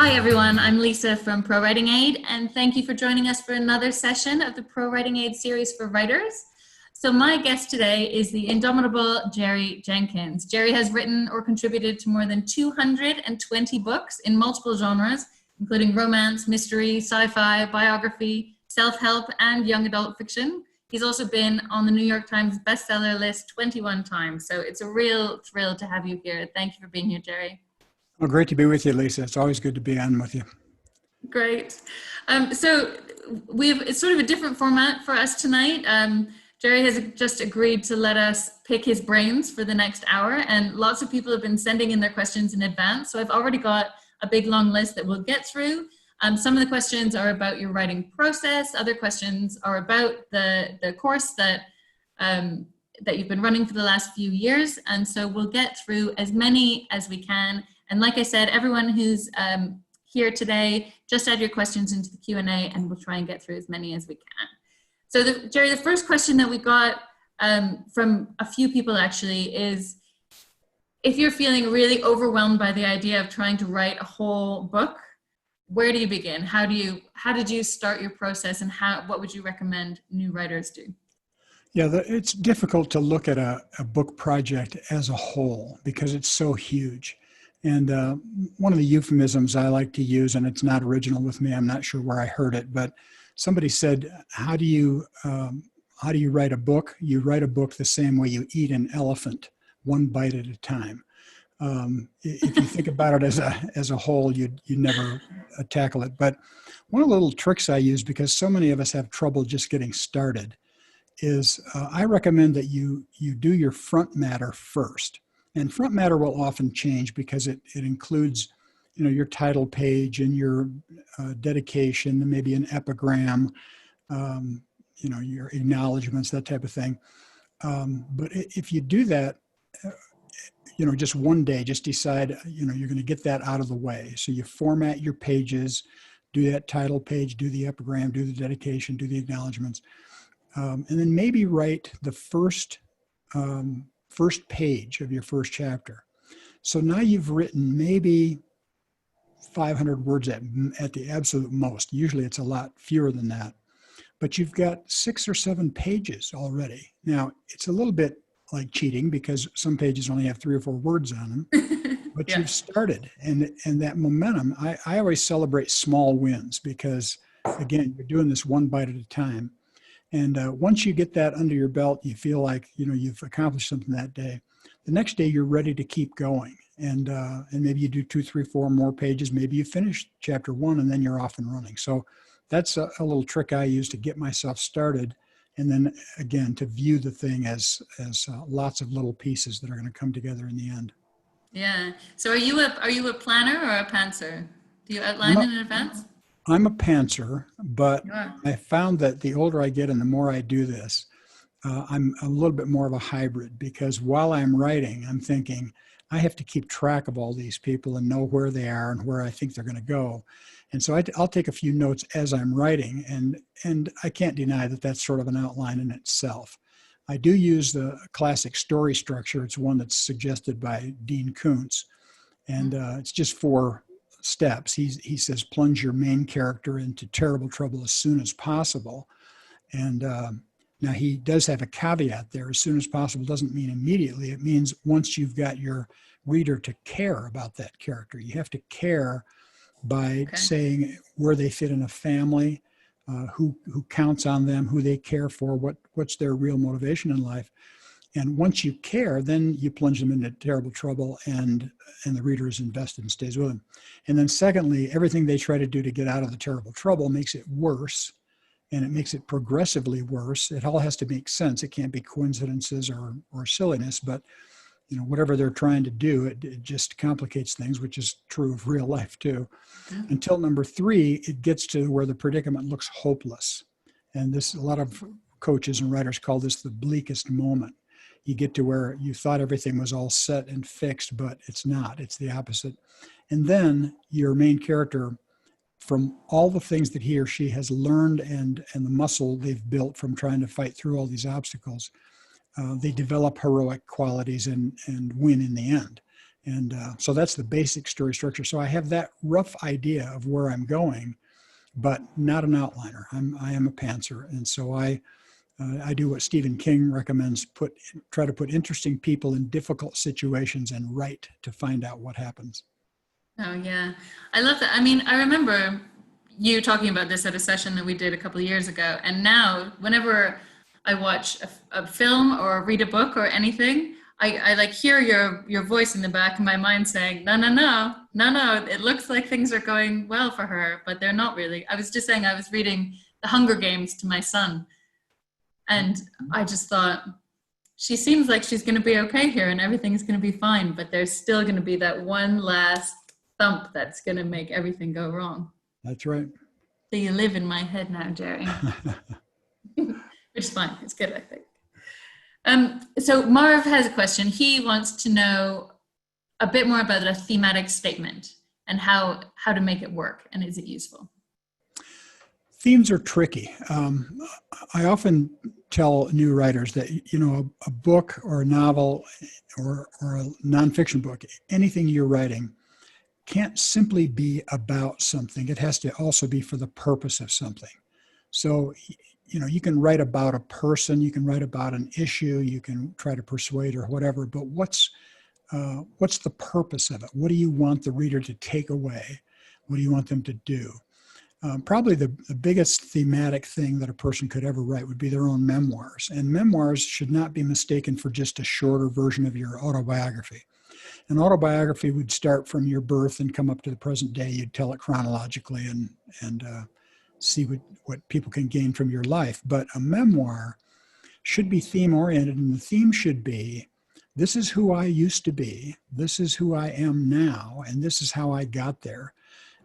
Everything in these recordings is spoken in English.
Hi everyone, I'm Lisa from ProWritingAid, and thank you for joining us for another session of the ProWritingAid series for writers. So my guest today is the indomitable Jerry Jenkins. Jerry has written or contributed to more than 220 books in multiple genres, including romance, mystery, sci-fi, biography, self-help, and young adult fiction. He's also been on the New York Times bestseller list 21 times, so it's a real thrill to have you here. Thank you for being here, Jerry. Well, great to be with you, Lisa. It's always good to be on with you. Great. So it's sort of a different format for us tonight. Jerry has just agreed to let us pick his brains for the next hour, and lots of people have been sending in their questions in advance. So I've already got a big long list that we'll get through. Some of the questions are about your writing process. Other questions are about the course that you've been running for the last few years. And so we'll get through as many as we can. And like I said, everyone who's here today, just add your questions into the Q&A and we'll try and get through as many as we can. So Jerry, the first question that we got from a few people actually is, if you're feeling really overwhelmed by the idea of trying to write a whole book, where do you begin? How did you start your process, and what would you recommend new writers do? Yeah, it's difficult to look at a book project as a whole because it's so huge. And one of the euphemisms I like to use, and it's not original with me, I'm not sure where I heard it, but somebody said, how do you write a book? You write a book the same way you eat an elephant, one bite at a time. If you think about it as a whole, you never tackle it. But one of the little tricks I use, because so many of us have trouble just getting started, is I recommend that you do your front matter first. And front matter will often change because it includes, your title page and your dedication, and maybe an epigram, your acknowledgments, that type of thing. But if you do that, just one day, just decide, you're going to get that out of the way. So you format your pages, do that title page, do the epigram, do the dedication, do the acknowledgments, and then maybe write the first page of your first chapter. So now you've written maybe 500 words at the absolute most. Usually it's a lot fewer than that, but you've got 6 or 7 pages already. Now it's a little bit like cheating because some pages only have 3 or 4 words on them, but yeah. You've started, and that momentum, I always celebrate small wins because again, you're doing this one bite at a time. And once you get that under your belt, you feel like, you've accomplished something that day. The next day, you're ready to keep going. And maybe you do 2, 3, 4 more pages. Maybe you finish chapter 1 and then you're off and running. So that's a little trick I use to get myself started. And then again, to view the thing as lots of little pieces that are going to come together in the end. Yeah. So are you a planner or a pantser? Do you outline in advance? I'm a pantser, but I found that the older I get and the more I do this, I'm a little bit more of a hybrid, because while I'm writing, I'm thinking, I have to keep track of all these people and know where they are and where I think they're going to go. And so I'll take a few notes as I'm writing, and I can't deny that that's sort of an outline in itself. I do use the classic story structure. It's one that's suggested by Dean Koontz, and it's just 4 steps. He says, plunge your main character into terrible trouble as soon as possible. And now he does have a caveat there. As soon as possible doesn't mean immediately. It means once you've got your reader to care about that character. You have to care by saying where they fit in a family, who counts on them, who they care for, what's their real motivation in life. And once you care, then you plunge them into terrible trouble, and the reader is invested and stays with them. And then secondly, everything they try to do to get out of the terrible trouble makes it worse, and it makes it progressively worse. It all has to make sense. It can't be coincidences or silliness, but whatever they're trying to do, it just complicates things, which is true of real life too. Mm-hmm. Until number 3, it gets to where the predicament looks hopeless. And a lot of coaches and writers call this the bleakest moment. You get to where you thought everything was all set and fixed, but it's not. It's the opposite. And then your main character, from all the things that he or she has learned and the muscle they've built from trying to fight through all these obstacles, they develop heroic qualities and win in the end. And so that's the basic story structure. So I have that rough idea of where I'm going, but not an outliner. I am a pantser. And so I do what Stephen King recommends, try to put interesting people in difficult situations and write to find out what happens. Oh, yeah. I love that. I mean, I remember you talking about this at a session that we did a couple of years ago. And now, whenever I watch a film or read a book or anything, I like hear your voice in the back of my mind saying, no, no, no, no, no. It looks like things are going well for her, but they're not really. I was just saying I was reading The Hunger Games to my son. And I just thought, she seems like she's going to be okay here and everything's going to be fine, but there's still going to be that one last thump that's going to make everything go wrong. That's right. So you live in my head now, Jerry. Which is fine. It's good, I think. So Marv has a question. He wants to know a bit more about a thematic statement and how to make it work, and is it useful? Themes are tricky. I often tell new writers that, a book or a novel or a nonfiction book, anything you're writing, can't simply be about something. It has to also be for the purpose of something. So, you can write about a person, you can write about an issue, you can try to persuade or whatever, but what's the purpose of it? What do you want the reader to take away? What do you want them to do? Probably the biggest thematic thing that a person could ever write would be their own memoirs. And memoirs should not be mistaken for just a shorter version of your autobiography. An autobiography would start from your birth and come up to the present day. You'd tell it chronologically and see what people can gain from your life. But a memoir should be theme-oriented, and the theme should be, this is who I used to be, this is who I am now, and this is how I got there.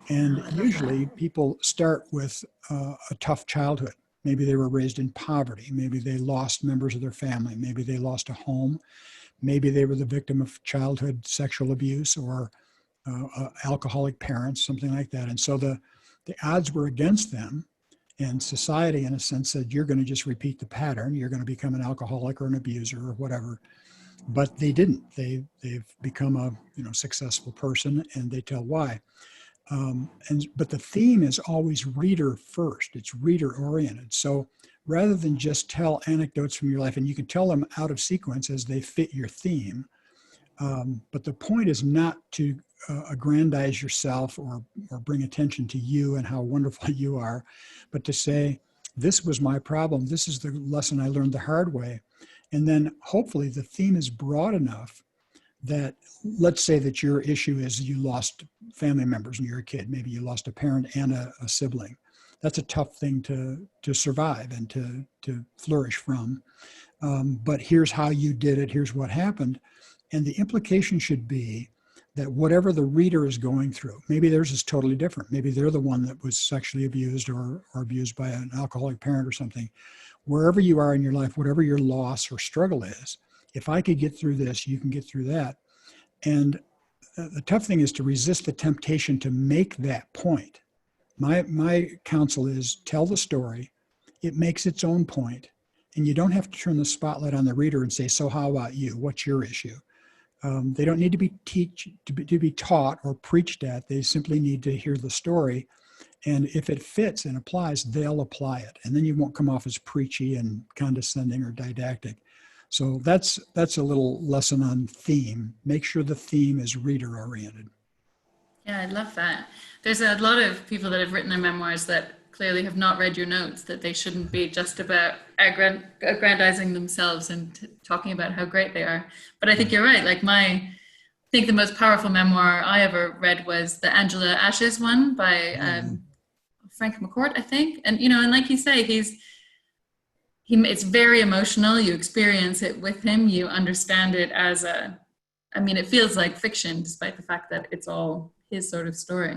And usually people start with a tough childhood. Maybe they were raised in poverty. Maybe they lost members of their family. Maybe they lost a home. Maybe they were the victim of childhood sexual abuse or alcoholic parents, something like that. And so the odds were against them. And society, in a sense, said, you're going to just repeat the pattern. You're going to become an alcoholic or an abuser or whatever. But they didn't. They've become a successful person, and they tell why. But the theme is always reader first. It's reader oriented. So rather than just tell anecdotes from your life, and you can tell them out of sequence as they fit your theme, but the point is not to aggrandize yourself or bring attention to you and how wonderful you are, but to say, this was my problem. This is the lesson I learned the hard way. And then hopefully the theme is broad enough that, let's say that your issue is you lost family members when you were a kid. Maybe you lost a parent and a sibling. That's a tough thing to survive and to flourish from. But here's how you did it. Here's what happened. And the implication should be that whatever the reader is going through, maybe theirs is totally different. Maybe they're the one that was sexually abused or abused by an alcoholic parent or something. Wherever you are in your life, whatever your loss or struggle is, if I could get through this, you can get through that. And the tough thing is to resist the temptation to make that point. My counsel is tell the story. It makes its own point, and you don't have to turn the spotlight on the reader and say, so how about you? What's your issue? They don't need to be taught or preached at. They simply need to hear the story. And if it fits and applies, they'll apply it. And then you won't come off as preachy and condescending or didactic. So that's a little lesson on theme. Make sure the theme is reader oriented. Yeah, I love that. There's a lot of people that have written their memoirs that clearly have not read your notes, that they shouldn't be just about aggrandizing themselves and talking about how great they are. But I think you're right. Like I think the most powerful memoir I ever read was the Angela Ashes one by Frank McCourt, I think. And, and like you say, it's very emotional. You experience it with him. You understand it as it feels like fiction, despite the fact that it's all his sort of story.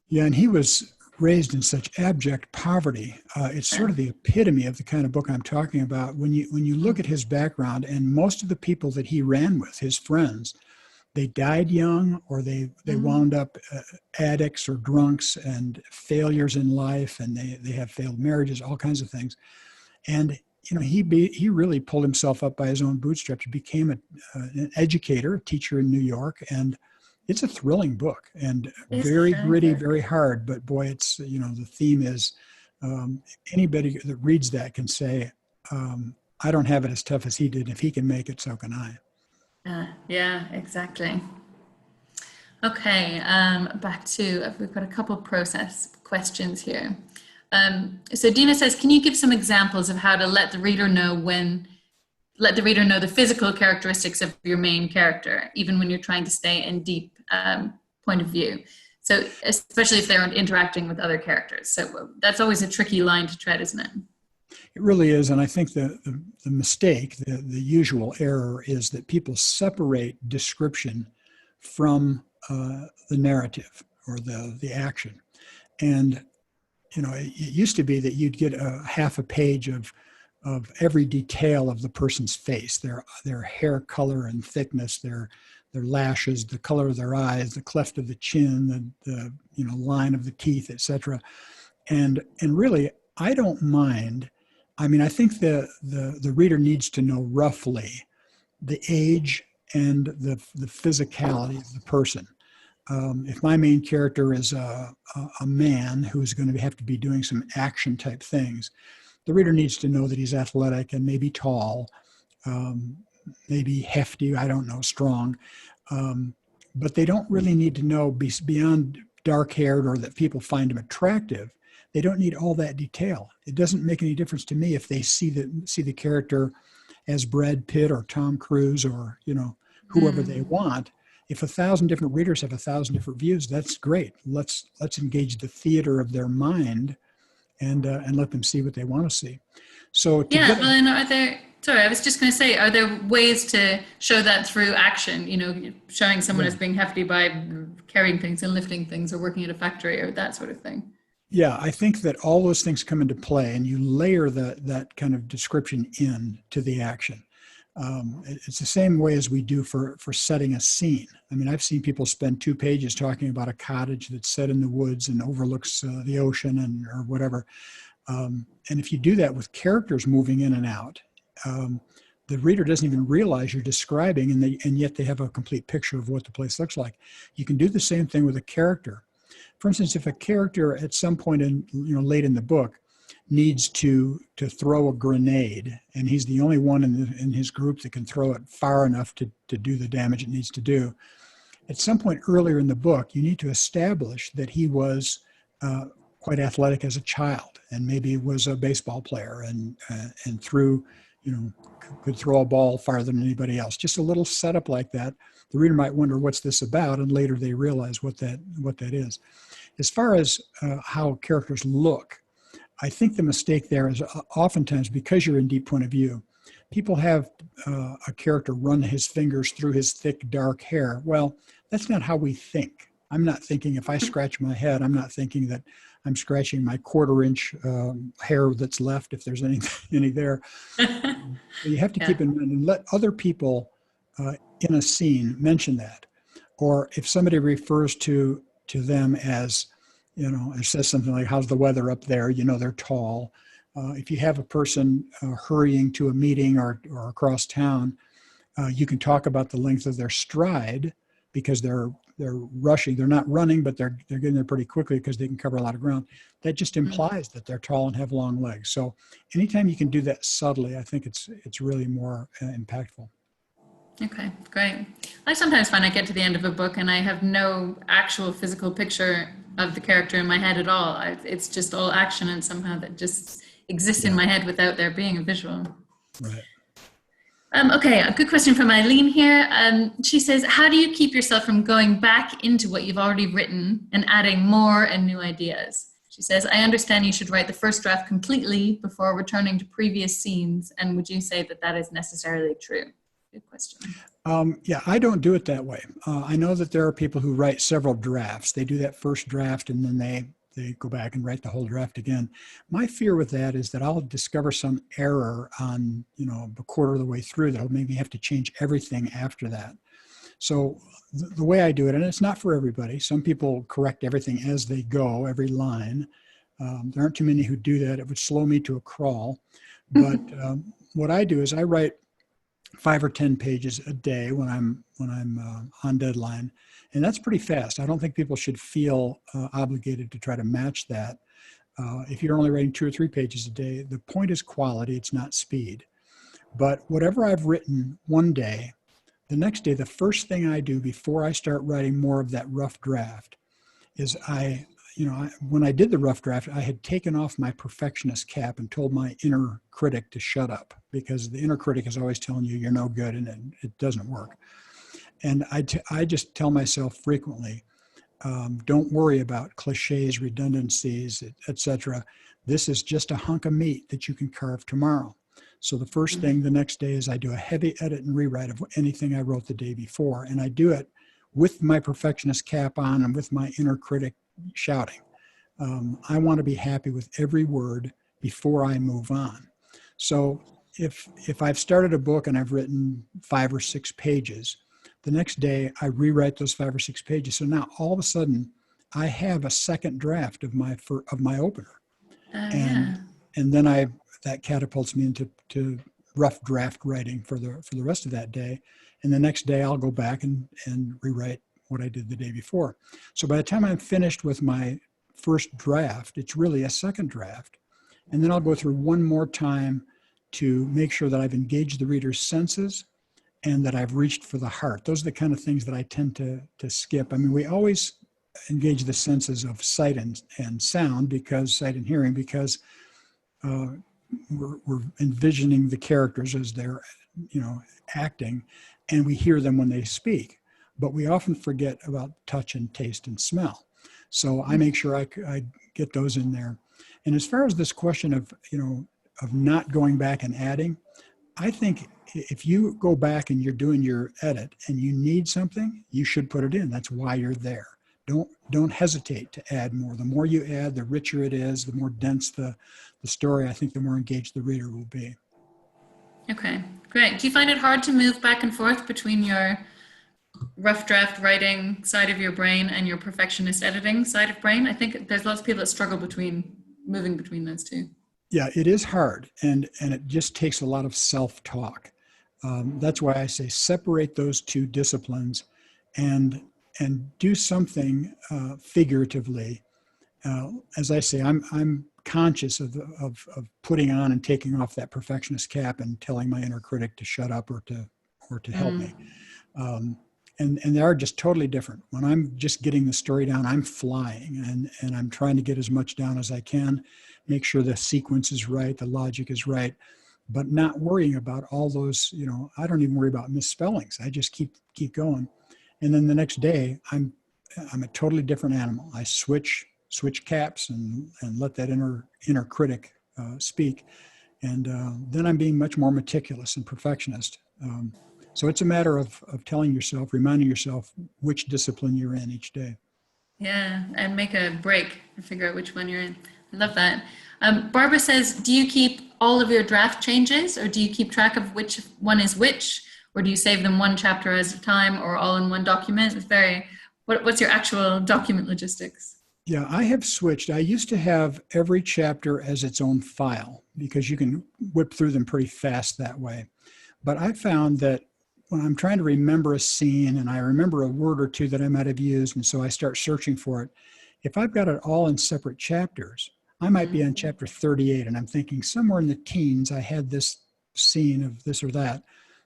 Yeah, and he was raised in such abject poverty. It's sort of the epitome of the kind of book I'm talking about. When you look at his background, and most of the people that he ran with, his friends, they died young, or they wound up addicts or drunks and failures in life, and they have failed marriages, all kinds of things. And he really pulled himself up by his own bootstraps. He became an educator, a teacher in New York, and it's a thrilling book and It's very really gritty, good. very hard. But boy, it's, the theme is anybody that reads that can say, I don't have it as tough as he did. If he can make it, so can I. Yeah, exactly. Okay, back to, we've got a couple process questions here. So Dina says, can you give some examples of how to let the reader know the physical characteristics of your main character, even when you're trying to stay in deep point of view? So especially if they're interacting with other characters. So that's always a tricky line to tread, isn't it? It really is. And I think the mistake, the usual error is that people separate description from the narrative or the action. And, it used to be that you'd get a half a page of every detail of the person's face, their hair color and thickness, their lashes, the color of their eyes, the cleft of the chin, the line of the teeth, etc. And really, I don't mind. I mean, I think the reader needs to know roughly the age and the physicality of the person. If my main character is a man who's going to have to be doing some action type things, the reader needs to know that he's athletic and maybe tall, maybe hefty, I don't know, strong. But they don't really need to know beyond dark-haired or that people find him attractive. They don't need all that detail. It doesn't make any difference to me if they see the character as Brad Pitt or Tom Cruise or whoever they want. If 1,000 different readers have 1,000 different views, that's great. Let's engage the theater of their mind and let them see what they want to see. So and I was just going to say, are there ways to show that through action? Showing someone as being hefty by carrying things and lifting things or working at a factory or that sort of thing. Yeah, I think that all those things come into play, and you layer that kind of description in to the action. It's the same way as we do for setting a scene. I mean, I've seen people spend 2 pages talking about a cottage that's set in the woods and overlooks the ocean or whatever. And if you do that with characters moving in and out, the reader doesn't even realize you're describing, and yet they have a complete picture of what the place looks like. You can do the same thing with a character. For instance, if a character at some point late in the book needs to throw a grenade, and he's the only one in his group that can throw it far enough to do the damage it needs to do, at some point earlier in the book, you need to establish that he was quite athletic as a child, and maybe was a baseball player and could throw a ball farther than anybody else. Just a little setup like that. The reader might wonder, what's this about? And later they realize what that is. As far as how characters look, I think the mistake there is oftentimes, because you're in deep point of view, people have a character run his fingers through his thick, dark hair. Well, that's not how we think. I'm not thinking, if I scratch my head, I'm not thinking that I'm scratching my 1/4-inch hair that's left, if there's any there. So you have to keep in mind and let other people in a scene mention that. Or if somebody refers to them as, or says something like, how's the weather up there? They're tall. If you have a person hurrying to a meeting or across town, you can talk about the length of their stride, because they're rushing. They're not running, but they're getting there pretty quickly because they can cover a lot of ground. That just implies that they're tall and have long legs. So anytime you can do that subtly, I think it's really more impactful. Okay, great. I sometimes find I get to the end of a book and I have no actual physical picture of the character in my head at all. It's just all action, and somehow that just exists in my head without there being a visual. Right. Okay, a good question from Eileen here. She says, how do you keep yourself from going back into what you've already written and adding more and new ideas? She says, I understand you should write the first draft completely before returning to previous scenes. And would you say that is necessarily true? Good question. Yeah, I don't do it that way. I know that there are people who write several drafts. They do that first draft and then they go back and write the whole draft again. My fear with that is that I'll discover some error on, a 1/4 of the way through that I'll maybe have to change everything after that. So the way I do it, and it's not for everybody. Some people correct everything as they go, every line. There aren't too many who do that. It would slow me to a crawl. But what I do is I write 5 or 10 pages a day when I'm on deadline, and that's pretty fast. I don't think people should feel obligated to try to match that. If you're only writing 2 or 3 pages a day, the point is quality, it's not speed. But whatever I've written one day, the next day, the first thing I do before I start writing more of that rough draft is when I did the rough draft, I had taken off my perfectionist cap and told my inner critic to shut up, because the inner critic is always telling you you're no good and it doesn't work. And I just tell myself frequently, don't worry about cliches, redundancies, etc. This is just a hunk of meat that you can carve tomorrow. So the first thing the next day is I do a heavy edit and rewrite of anything I wrote the day before. And I do it with my perfectionist cap on and with my inner critic shouting. I want to be happy with every word before I move on. So if I've started a book and I've written 5 or 6 pages, the next day I rewrite those 5 or 6 pages. So now all of a sudden I have a second draft of my opener. And then that catapults me into rough draft writing for the rest of that day. And the next day I'll go back and rewrite what I did the day before. So by the time I'm finished with my first draft, it's really a second draft. And then I'll go through one more time to make sure that I've engaged the reader's senses and that I've reached for the heart. Those are the kind of things that I tend to skip. I mean, we always engage the senses of sight and sound, because sight and hearing, because we're envisioning the characters as they're, acting, and we hear them when they speak. But we often forget about touch and taste and smell. So I make sure I get those in there. And as far as this question of not going back and adding, I think if you go back and you're doing your edit and you need something, you should put it in. That's why you're there. Don't hesitate to add more. The more you add, the richer it is, the more dense the story, I think the more engaged the reader will be. Okay, great. Do you find it hard to move back and forth between your rough draft writing side of your brain and your perfectionist editing side of brain? I think there's lots of people that struggle moving between those two. Yeah, it is hard, and it just takes a lot of self-talk. That's why I say separate those two disciplines and do something figuratively. As I say, I'm conscious of putting on and taking off that perfectionist cap and telling my inner critic to shut up or to help me. And they are just totally different. When I'm just getting the story down, I'm flying and I'm trying to get as much down as I can, make sure the sequence is right, the logic is right, but not worrying about all those, I don't even worry about misspellings. I just keep going. And then the next day, I'm a totally different animal. I switch caps and let that inner critic speak. And then I'm being much more meticulous and perfectionist. So it's a matter of reminding yourself which discipline you're in each day. Yeah, and make a break and figure out which one you're in. I love that. Barbara says, do you keep all of your draft changes, or do you keep track of which one is which, or do you save them one chapter at a time or all in one document? What's your actual document logistics? Yeah, I have switched. I used to have every chapter as its own file because you can whip through them pretty fast that way. But I found that when I'm trying to remember a scene and I remember a word or two that I might have used, and so I start searching for it, if I've got it all in separate chapters, I might be on chapter 38 and I'm thinking somewhere in the teens I had this scene of this or that.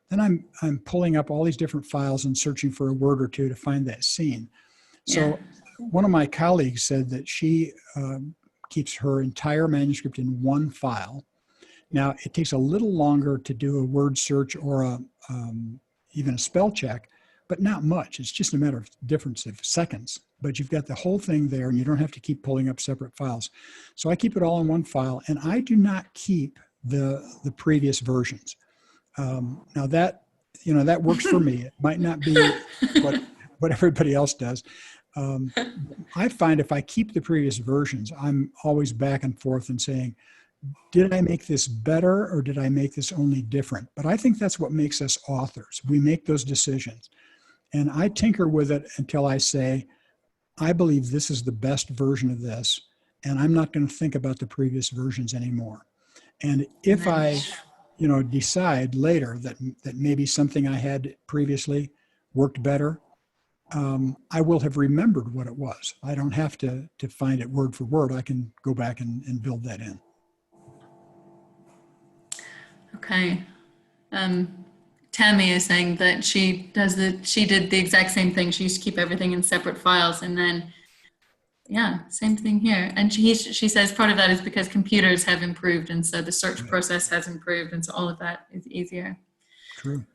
Then I'm pulling up all these different files and searching for a word or two to find that scene. So one of my colleagues said that she keeps her entire manuscript in one file. Now, it takes a little longer to do a word search or even a spell check, but not much. It's just a matter of difference of seconds. But you've got the whole thing there, and you don't have to keep pulling up separate files. So I keep it all in one file, and I do not keep the previous versions. Now that works for me. It might not be what everybody else does. I find if I keep the previous versions, I'm always back and forth and saying, did I make this better or did I make this only different? But I think that's what makes us authors. We make those decisions. And I tinker with it until I say, I believe this is the best version of this, and I'm not going to think about the previous versions anymore. And if I decide later that maybe something I had previously worked better, I will have remembered what it was. I don't have to find it word for word. I can go back and build that in. Okay. Tammy is saying that she did the exact same thing. She used to keep everything in separate files, and then, yeah, same thing here. And she says part of that is because computers have improved, and so the search process has improved, and so all of that is easier. True.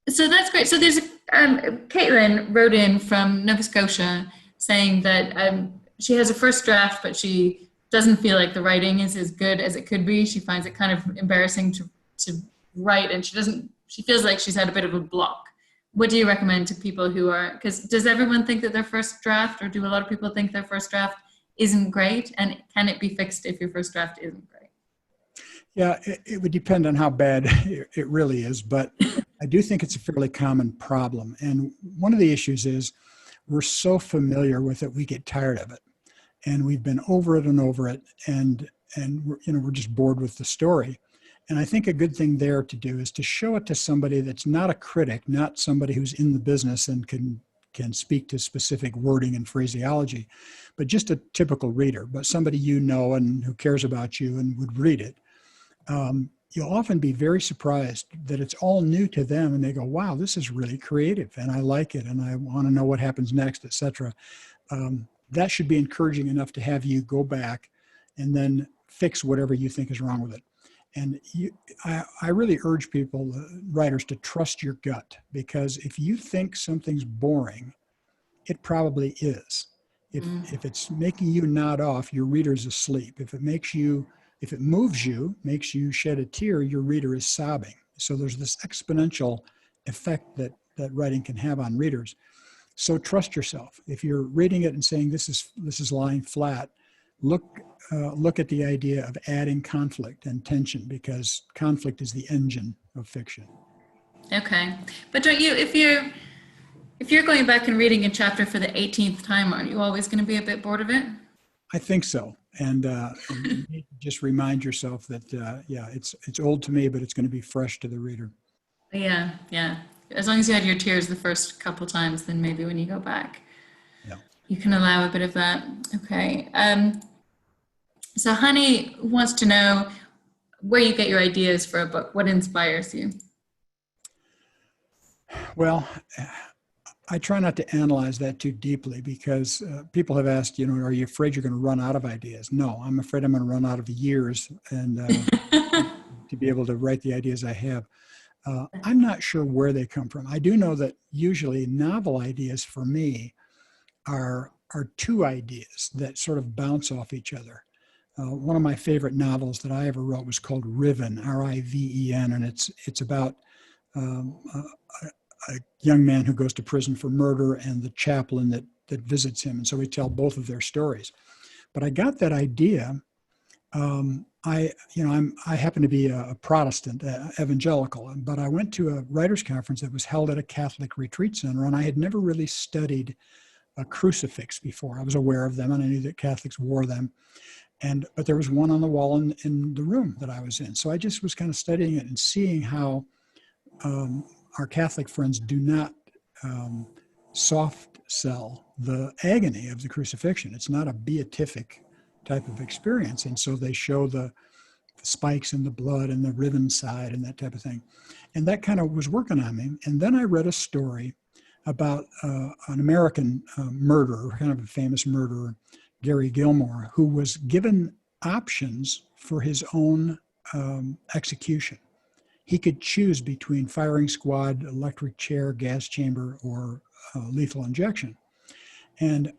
So that's great. So there's Caitlin wrote in from Nova Scotia saying that she has a first draft, but she doesn't feel like the writing is as good as it could be. She finds it kind of embarrassing to write, and she feels like she's had a bit of a block. What do you recommend to people who are, because does everyone think that their first draft, or do a lot of people think their first draft isn't great? And can it be fixed if your first draft isn't great? Yeah, it would depend on how bad it really is, but I do think it's a fairly common problem. And one of the issues is we're so familiar with it, we get tired of it. And we've been over it and over it, and we're just bored with the story. And I think a good thing there to do is to show it to somebody that's not a critic, not somebody who's in the business and can speak to specific wording and phraseology, but just a typical reader, but somebody and who cares about you and would read it. You'll often be very surprised that it's all new to them, and they go, wow, this is really creative, and I like it, and I want to know what happens next, etc. That should be encouraging enough to have you go back and then fix whatever you think is wrong with it. And I really urge people, writers, to trust your gut, because if you think something's boring, it probably is. If it's making you nod off, your reader's asleep. If it moves you, makes you shed a tear, your reader is sobbing. So there's this exponential effect that writing can have on readers. So trust yourself. If you're reading it and saying this is lying flat, look at the idea of adding conflict and tension, because conflict is the engine of fiction. Okay, but don't you, if you're going back and reading a chapter for the 18th time, aren't you always going to be a bit bored of it? I think so. And you need to just remind yourself that, it's old to me, but it's going to be fresh to the reader. Yeah. As long as you had your tears the first couple times, then maybe when you go back, you can allow a bit of that. Okay. So Honey wants to know where you get your ideas for a book. What inspires you? Well, I try not to analyze that too deeply, because people have asked, are you afraid you're going to run out of ideas? No, I'm afraid I'm going to run out of years and to be able to write the ideas I have. I'm not sure where they come from. I do know that usually novel ideas for me are two ideas that sort of bounce off each other. One of my favorite novels that I ever wrote was called Riven, R-I-V-E-N, and it's about a young man who goes to prison for murder and the chaplain that visits him. And so we tell both of their stories. But I got that idea. I happen to be a Protestant, evangelical, but I went to a writers' conference that was held at a Catholic retreat center, and I had never really studied a crucifix before. I was aware of them, and I knew that Catholics wore them. But there was one on the wall in the room that I was in. So I just was kind of studying it and seeing how our Catholic friends do not soft sell the agony of the crucifixion. It's not a beatific type of experience. And so they show the spikes and the blood and the riven side and that type of thing. And that kind of was working on me. And then I read a story about an American murderer, kind of a famous murderer, Gary Gilmore, who was given options for his own execution. He could choose between firing squad, electric chair, gas chamber, or lethal injection. And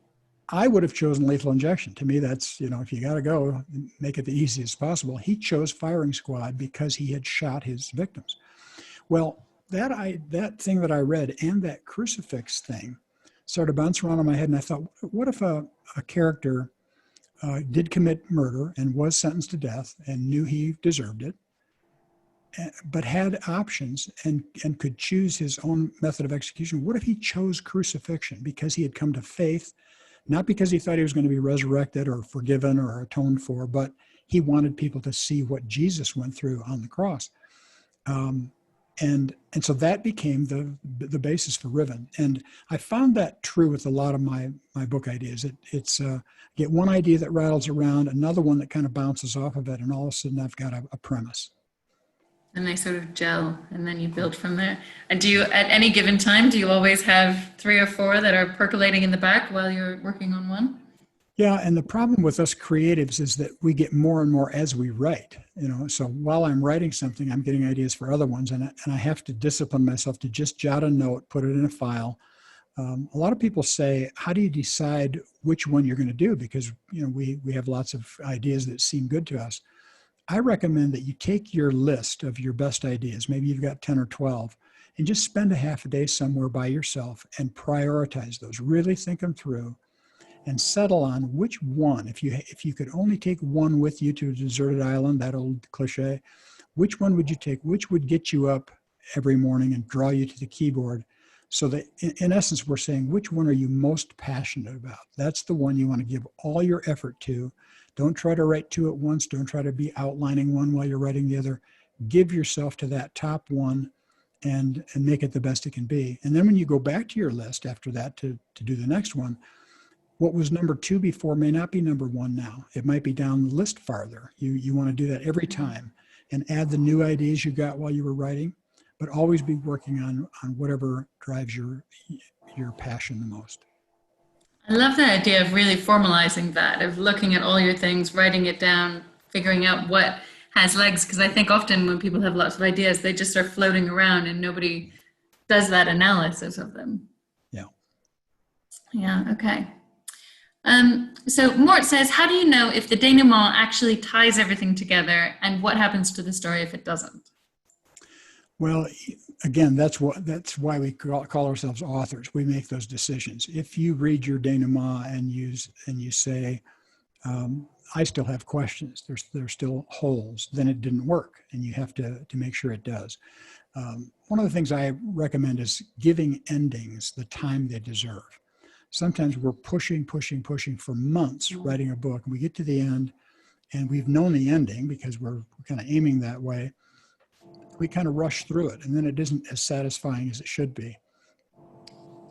I would have chosen lethal injection. To me, that's, if you got to go, make it the easiest possible. He chose firing squad because he had shot his victims. Well, that thing that I read and that crucifix thing started bouncing around in my head, and I thought, what if a character did commit murder and was sentenced to death and knew he deserved it, but had options and could choose his own method of execution? What if he chose crucifixion because he had come to faith, not because he thought he was going to be resurrected or forgiven or atoned for, but he wanted people to see what Jesus went through on the cross. And so that became the basis for Riven. And I found that true with a lot of my book ideas. It's get one idea that rattles around, another one that kind of bounces off of it, and all of a sudden I've got a premise. And they sort of gel, and then you build from there. And do you, at any given time, do you always have 3 or 4 that are percolating in the back while you're working on one? Yeah, and the problem with us creatives is that we get more and more as we write. So while I'm writing something, I'm getting ideas for other ones, and I have to discipline myself to just jot a note, put it in a file. A lot of people say, how do you decide which one you're going to do? Because we have lots of ideas that seem good to us. I recommend that you take your list of your best ideas, maybe you've got 10 or 12, and just spend a half a day somewhere by yourself and prioritize those. Really think them through and settle on which one. If you could only take one with you to a deserted island, that old cliche, which one would you take? Which would get you up every morning and draw you to the keyboard? So that in essence, we're saying, which one are you most passionate about? That's the one you want to give all your effort to. Don't try to write 2 at once. Don't try to be outlining one while you're writing the other. Give yourself to that top one and make it the best it can be. And then when you go back to your list after that to do the next one, what was number 2 before may not be number 1 now. It might be down the list farther. You want to do that every time and add the new ideas you got while you were writing, but always be working on whatever drives your passion the most. I love the idea of really formalizing that, of looking at all your things, writing it down, figuring out what has legs. Because I think often when people have lots of ideas, they just are floating around and nobody does that analysis of them. Yeah. Yeah, okay. So Mort says, how do you know if the denouement actually ties everything together, and what happens to the story if it doesn't? Well, again, that's why we call ourselves authors. We make those decisions. If you read your denouement and you say, I still have questions, there's still holes, then it didn't work, and you have to make sure it does. One of the things I recommend is giving endings the time they deserve. Sometimes we're pushing for months writing a book, and we get to the end, and we've known the ending because we're kind of aiming that way. We kind of rush through it, and then it isn't as satisfying as it should be.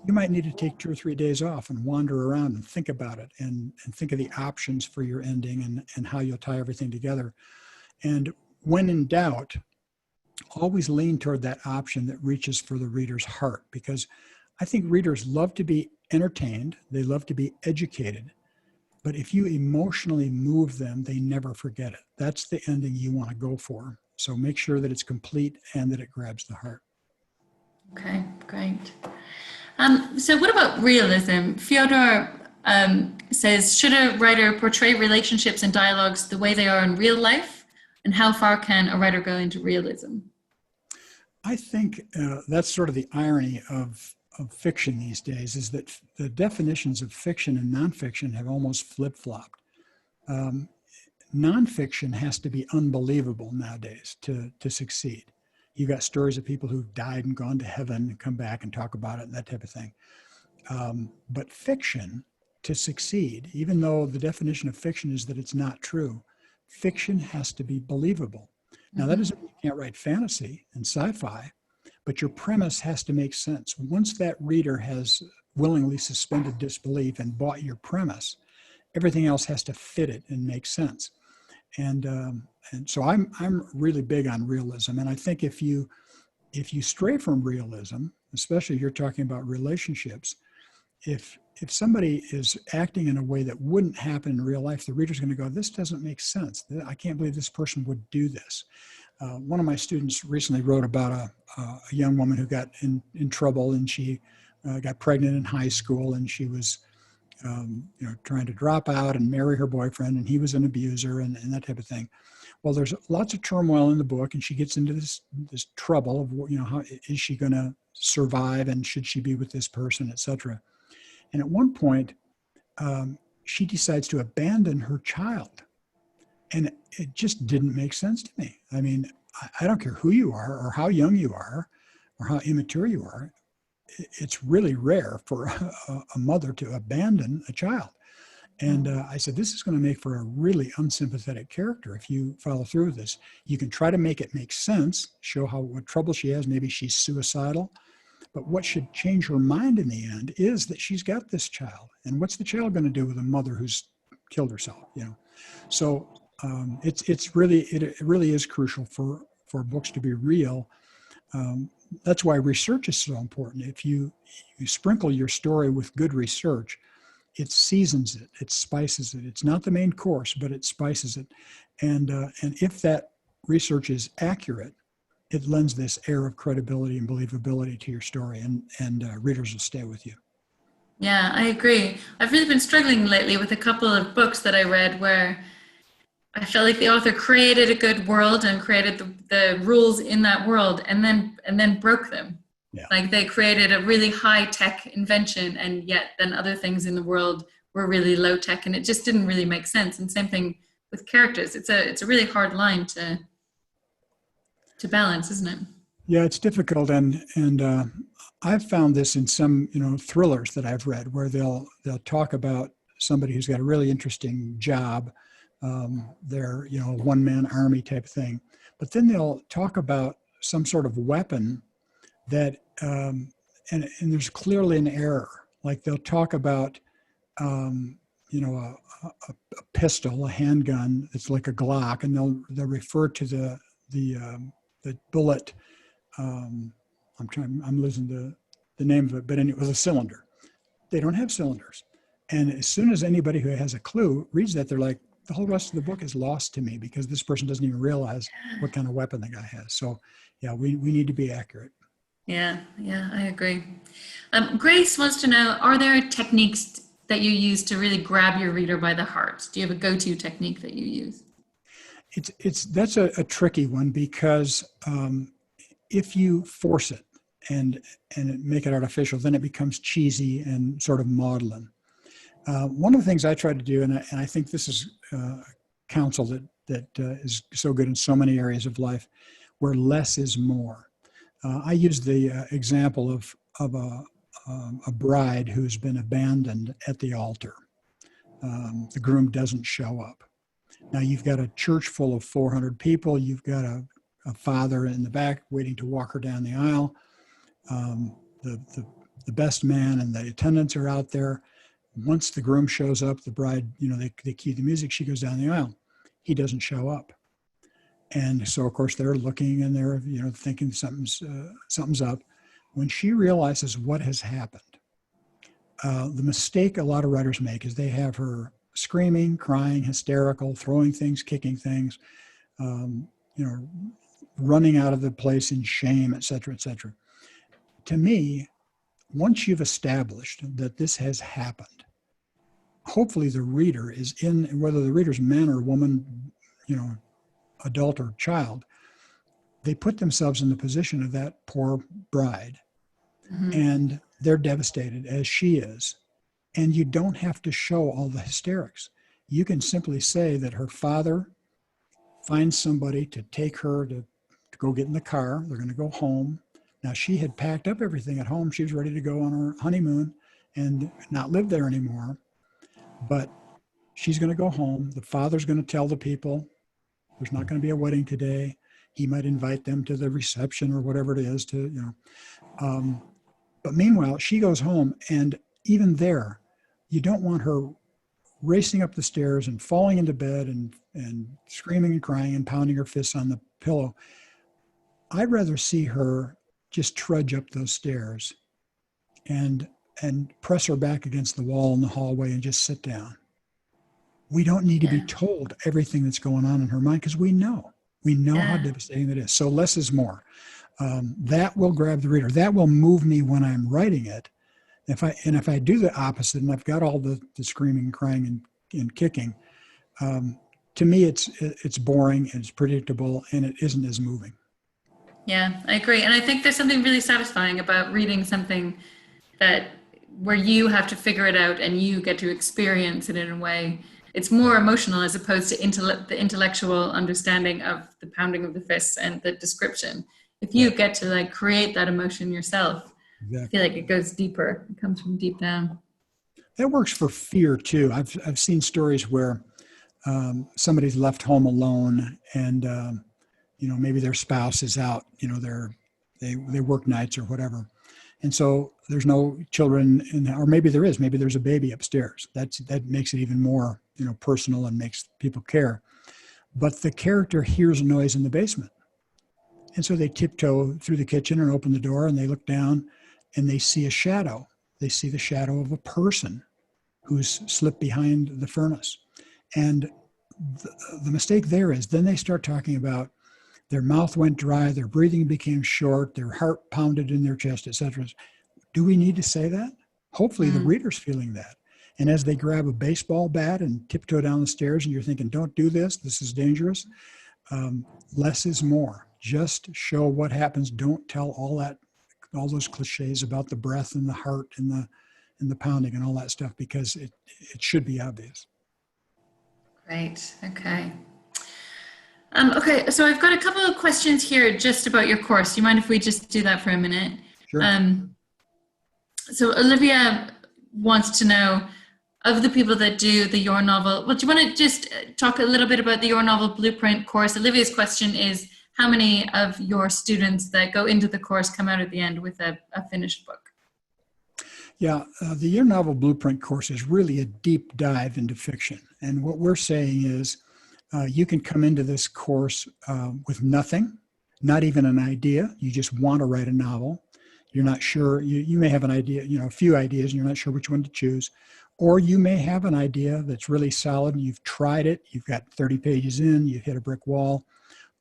You might need to take 2 or 3 days off and wander around and think about it and think of the options for your ending and how you'll tie everything together. And when in doubt, always lean toward that option that reaches for the reader's heart, because I think readers love to be entertained. They love to be educated. But if you emotionally move them, they never forget it. That's the ending you want to go for. So make sure that it's complete and that it grabs the heart. Okay, great. So what about realism? Fyodor says, should a writer portray relationships and dialogues the way they are in real life? And how far can a writer go into realism? I think that's sort of the irony of fiction these days, is that the definitions of fiction and nonfiction have almost flip-flopped. Nonfiction has to be unbelievable nowadays to succeed. You got stories of people who've died and gone to heaven and come back and talk about it and that type of thing. But fiction, to succeed, even though the definition of fiction is that it's not true, fiction has to be believable. Now, that doesn't mean you can't write fantasy and sci-fi, but your premise has to make sense. Once that reader has willingly suspended disbelief and bought your premise, everything else has to fit it and make sense. And so I'm really big on realism. And I think if you stray from realism, especially if you're talking about relationships, if somebody is acting in a way that wouldn't happen in real life, the reader's going to go, this doesn't make sense. I can't believe this person would do this. One of my students recently wrote about a young woman who got in trouble, and she got pregnant in high school, and she was trying to drop out and marry her boyfriend, and he was an abuser and that type of thing. Well, there's lots of turmoil in the book, and she gets into this trouble of, how is she going to survive, and should she be with this person, etc. And at one point, she decides to abandon her child. And it just didn't make sense to me. I mean, I don't care who you are or how young you are or how immature you are. It's really rare for a mother to abandon a child. And I said, this is going to make for a really unsympathetic character if you follow through with this. You can try to make it make sense, show what trouble she has. Maybe she's suicidal. But what should change her mind in the end is that she's got this child. And what's the child going to do with a mother who's killed herself? So it really is crucial for books to be real. That's why research is so important. If you sprinkle your story with good research, it seasons it, it spices it. It's not the main course, but it spices it. And if that research is accurate, it lends this air of credibility and believability to your story, and readers will stay with you. Yeah, I agree. I've really been struggling lately with a couple of books that I read where I felt like the author created a good world and created the rules in that world and then broke them. Yeah. Like they created a really high-tech invention, and yet then other things in the world were really low-tech, and it just didn't really make sense. And same thing with characters. It's a really hard line to balance, isn't it? Yeah, it's difficult, and I've found this in some thrillers that I've read where they'll talk about somebody who's got a really interesting job. They're a one-man army type thing, but then they'll talk about some sort of weapon that and there's clearly an error. Like they'll talk about a pistol, a handgun that's like a Glock, and they'll refer to the bullet. I'm losing the name of it, but it was a cylinder. They don't have cylinders, and as soon as anybody who has a clue reads that, they're like, the whole rest of the book is lost to me because this person doesn't even realize what kind of weapon the guy has. So yeah, we need to be accurate. Yeah, I agree. Grace wants to know, are there techniques that you use to really grab your reader by the heart? Do you have a go-to technique that you use? That's a tricky one because if you force it and make it artificial, then it becomes cheesy and sort of maudlin. One of the things I try to do, and I think this is counsel that is so good in so many areas of life, where less is more. I use the example of a bride who's been abandoned at the altar. The groom doesn't show up. Now you've got a church full of 400 people. You've got a father in the back waiting to walk her down the aisle. The best man and the attendants are out there. Once the groom shows up, the bride, they cue the music. She goes down the aisle. He doesn't show up. And so, of course, they're looking and they're, thinking something's up. When she realizes what has happened, the mistake a lot of writers make is they have her screaming, crying, hysterical, throwing things, kicking things, running out of the place in shame, et cetera, et cetera. To me, once you've established that this has happened, hopefully the reader is in, whether the reader's man or woman, adult or child, they put themselves in the position of that poor bride. Mm-hmm. And they're devastated, as she is. And you don't have to show all the hysterics. You can simply say that her father finds somebody to take her to go get in the car. They're going to go home. Now, she had packed up everything at home. She was ready to go on her honeymoon and not live there anymore. But she's going to go home. The father's going to tell the people there's not going to be a wedding today. He might invite them to the reception or whatever it is but meanwhile, she goes home, and even there, you don't want her racing up the stairs and falling into bed and screaming and crying and pounding her fists on the pillow. I'd rather see her just trudge up those stairs and press her back against the wall in the hallway and just sit down. We don't need to be told everything that's going on in her mind because we know how devastating it is. So less is more. That will grab the reader. That will move me when I'm writing it. If I do the opposite and I've got all the screaming, crying, and kicking, to me it's boring and it's predictable and it isn't as moving. Yeah, I agree. And I think there's something really satisfying about reading something where you have to figure it out and you get to experience it in a way. It's more emotional as opposed to the intellectual understanding of the pounding of the fists and the description. If you get to create that emotion yourself, exactly. I feel like it goes deeper. It comes from deep down. That works for fear too. I've seen stories where somebody's left home alone, and maybe their spouse is out. They work nights or whatever, and so there's no children or maybe there is. Maybe there's a baby upstairs. That makes it even more personal and makes people care. But the character hears a noise in the basement, and so they tiptoe through the kitchen and open the door, and they look down, and they see a shadow. They see the shadow of a person who's slipped behind the furnace. And the mistake there is then they start talking about their mouth went dry, their breathing became short, their heart pounded in their chest, etc. Do we need to say that? Hopefully the reader's feeling that. And as they grab a baseball bat and tiptoe down the stairs and you're thinking, don't do this, this is dangerous, less is more. Just show what happens. Don't tell all those cliches about the breath and the heart and the pounding and all that stuff, because it should be obvious. Great. Okay. Okay. So I've got a couple of questions here just about your course. Do you mind if we just do that for a minute? Sure. So Olivia wants to know, of the people that do the Your Novel, well, do you want to just talk a little bit about the Your Novel Blueprint course? Olivia's question is, how many of your students that go into the course come out at the end with a finished book? Yeah, the Your Novel Blueprint course is really a deep dive into fiction. And what we're saying is you can come into this course with nothing, not even an idea. You just want to write a novel. You're not sure. You may have an idea, a few ideas, and you're not sure which one to choose. Or you may have an idea that's really solid and you've tried it. You've got 30 pages in, you've hit a brick wall.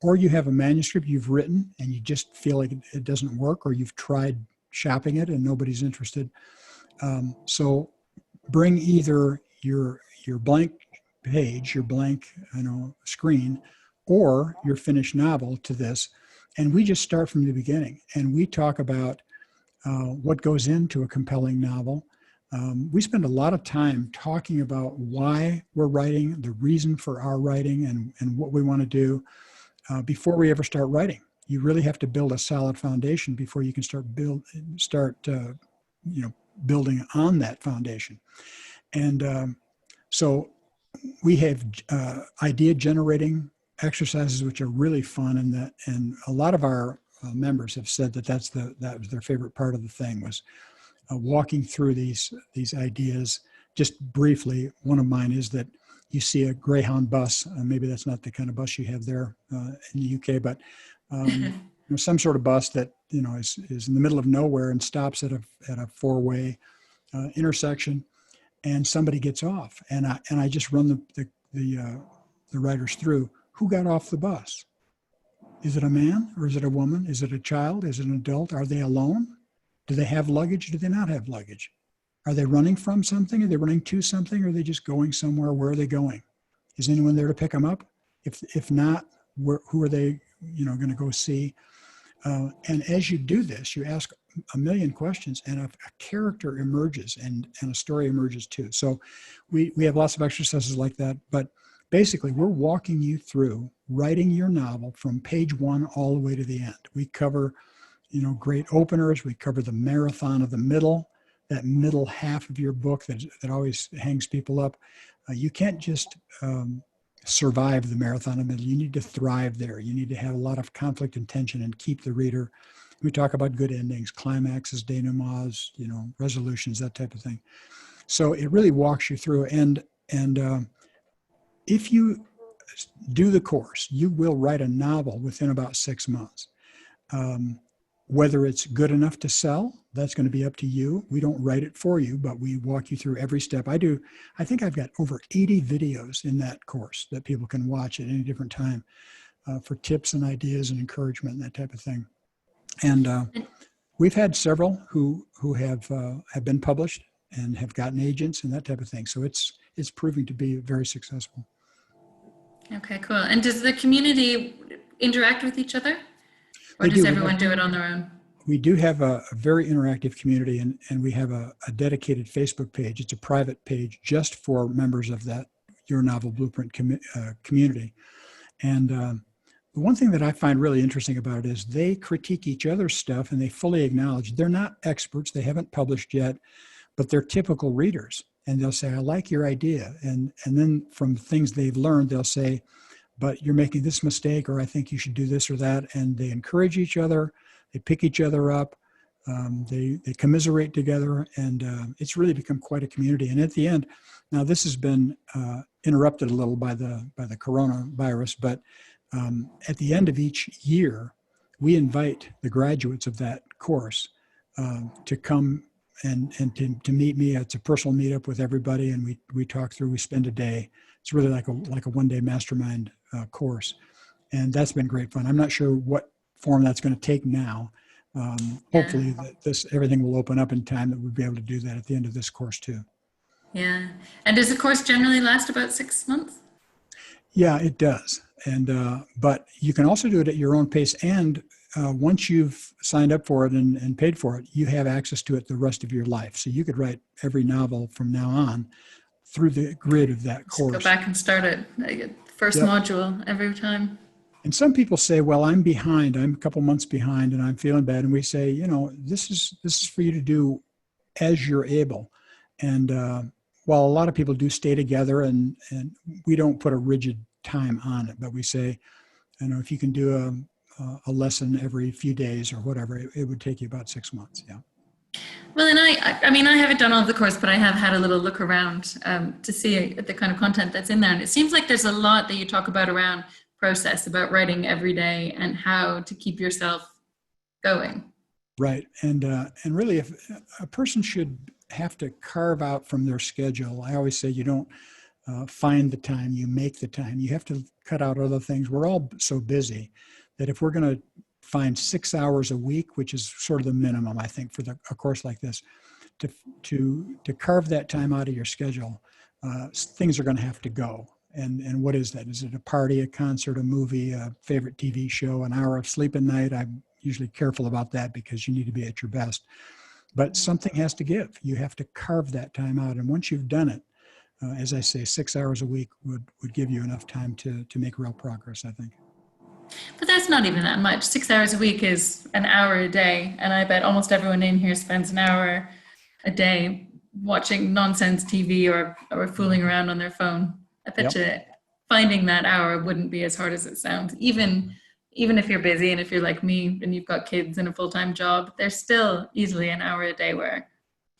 Or you have a manuscript you've written and you just feel like it doesn't work, or you've tried shopping it and nobody's interested. So bring either your blank page, your blank screen, or your finished novel to this. And we just start from the beginning. And we talk about what goes into a compelling novel. We spend a lot of time talking about why we're writing, the reason for our writing, and what we want to do before we ever start writing. You really have to build a solid foundation before you can start building on that foundation. And so we have idea generating exercises which are really fun, and a lot of our members have said that that was their favorite part of the thing, was walking through these ideas. Just briefly, one of mine is that you see a Greyhound bus. Maybe that's not the kind of bus you have there in the UK, but some sort of bus that is in the middle of nowhere and stops at a four-way intersection, and somebody gets off, and I just run the writers through who got off the bus. Is it a man or is it a woman? Is it a child? Is it an adult? Are they alone? Do they have luggage? Do they not have luggage? Are they running from something? Are they running to something? Or are they just going somewhere? Where are they going? Is anyone there to pick them up? If not, who are they going to go see? And as you do this, you ask a million questions, and a character emerges, and a story emerges too. So we have lots of exercises like that, but basically we're walking you through writing your novel from page one all the way to the end. We cover great openers. We cover the marathon of the middle, that middle half of your book that always hangs people up. You can't just survive the marathon of the middle. You need to thrive there. You need to have a lot of conflict and tension and keep the reader. We talk about good endings, climaxes, denouements, resolutions, that type of thing. So it really walks you through. And if you do the course, you will write a novel within about 6 months. Whether it's good enough to sell, that's going to be up to you. We don't write it for you, but we walk you through every step. I think I've got over 80 videos in that course that people can watch at any different time for tips and ideas and encouragement and that type of thing. And we've had several who have been published and have gotten agents and that type of thing. So it's proving to be very successful. Okay, cool. And does the community interact with each other? Or does everyone do it on their own? We do have a very interactive community, and we have a dedicated Facebook page. It's a private page just for members of that Your Novel Blueprint community. And the one thing that I find really interesting about it is they critique each other's stuff, and they fully acknowledge they're not experts. They haven't published yet, but they're typical readers. and they'll say, I like your idea. And then from things they've learned, they'll say, but you're making this mistake, or I think you should do this or that. And they encourage each other. They pick each other up. They commiserate together, and it's really become quite a community. And at the end, now this has been interrupted a little by the coronavirus, but at the end of each year, we invite the graduates of that course to come and to meet me. It's a personal meetup with everybody, and we talk through. We spend a day. It's really like a one-day mastermind course, and that's been great fun. I'm not sure what form that's going to take now. Hopefully that everything will open up in time that we'll be able to do that at the end of this course too. Yeah. And does the course generally last about 6 months? Yeah, it does. And but you can also do it at your own pace. And once you've signed up for it and paid for it, you have access to it the rest of your life. So you could write every novel from now on through the grid of that course. Go back and start it. First module every time. And some people say, well, I'm behind. I'm a couple months behind and I'm feeling bad. And we say, you know, this is for you to do as you're able. And while a lot of people do stay together and we don't put a rigid time on it, but we say, you know, if you can do a lesson every few days or whatever, it would take you about 6 months. Yeah. Well, and I mean, I haven't done all of the course, but I have had a little look around to see the kind of content that's in there. And it seems like there's a lot that you talk about around process, about writing every day and how to keep yourself going. Right. And really, if a person should have to carve out from their schedule, I always say you don't find the time, you make the time. You have to cut out other things. We're all so busy that if we're going to find 6 hours a week, which is sort of the minimum, I think, for a course like this, to carve that time out of your schedule, things are going to have to go. And what is that? Is it a party, a concert, a movie, a favorite TV show, an hour of sleep a night? I'm usually careful about that because you need to be at your best. But something has to give. You have to carve that time out. And once you've done it, as I say, 6 hours a week would give you enough time to make real progress, I think. But that's not even that much. 6 hours a week is an hour a day. And I bet almost everyone in here spends an hour a day watching nonsense TV or fooling around on their phone. I bet you finding that hour wouldn't be as hard as it sounds. Even if you're busy and if you're like me and you've got kids and a full-time job, there's still easily an hour a day where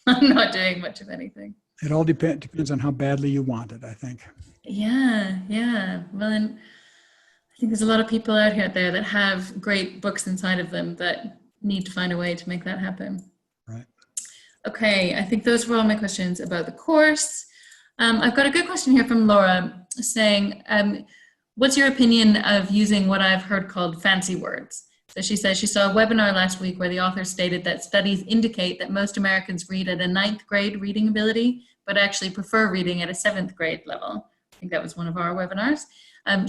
I'm not doing much of anything. It all depends on how badly you want it, I think. Yeah. Well, and I think there's a lot of people out here there that have great books inside of them that need to find a way to make that happen. Right. Okay, I think those were all my questions about the course. I've got a good question here from Laura saying, what's your opinion of using what I've heard called fancy words? So she says she saw a webinar last week where the author stated that studies indicate that most Americans read at a 9th grade reading ability, but actually prefer reading at a 7th grade level. I think that was one of our webinars.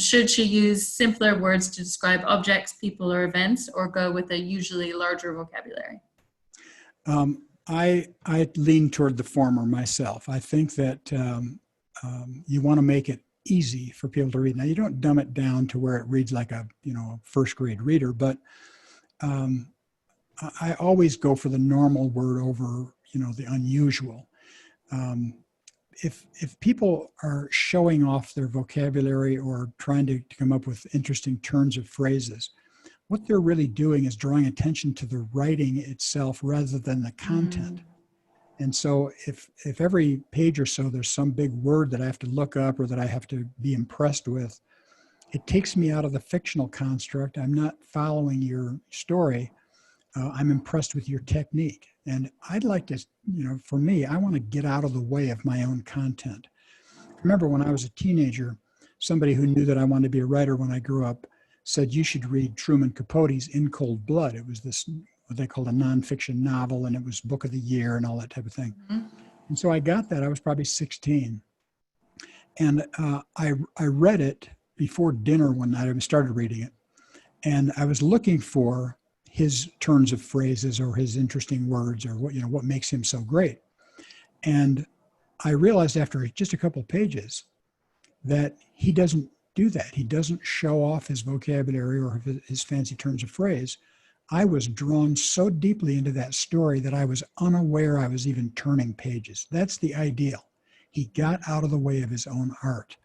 Should she use simpler words to describe objects, people, or events, or go with a usually larger vocabulary? I lean toward the former myself. I think that you want to make it easy for people to read. Now, you don't dumb it down to where it reads like a first grade reader, but I always go for the normal word over the unusual. If people are showing off their vocabulary or trying to come up with interesting turns of phrases, what they're really doing is drawing attention to the writing itself rather than the content. And so if every page or so there's some big word that I have to look up or that I have to be impressed with, it takes me out of the fictional construct. I'm not following your story. I'm impressed with your technique. And I'd like to, for me, I want to get out of the way of my own content. Remember when I was a teenager, somebody who knew that I wanted to be a writer when I grew up said, you should read Truman Capote's In Cold Blood. It was this, what they called a nonfiction novel, and it was book of the year and all that type of thing. Mm-hmm. And so I got that. I was probably 16. And I read it before dinner one night. I started reading it. And I was looking for his turns of phrases or his interesting words or what makes him so great. And I realized after just a couple of pages that he doesn't do that. He doesn't show off his vocabulary or his fancy turns of phrase. I was drawn so deeply into that story that I was unaware I was even turning pages. That's the ideal. He got out of the way of his own art.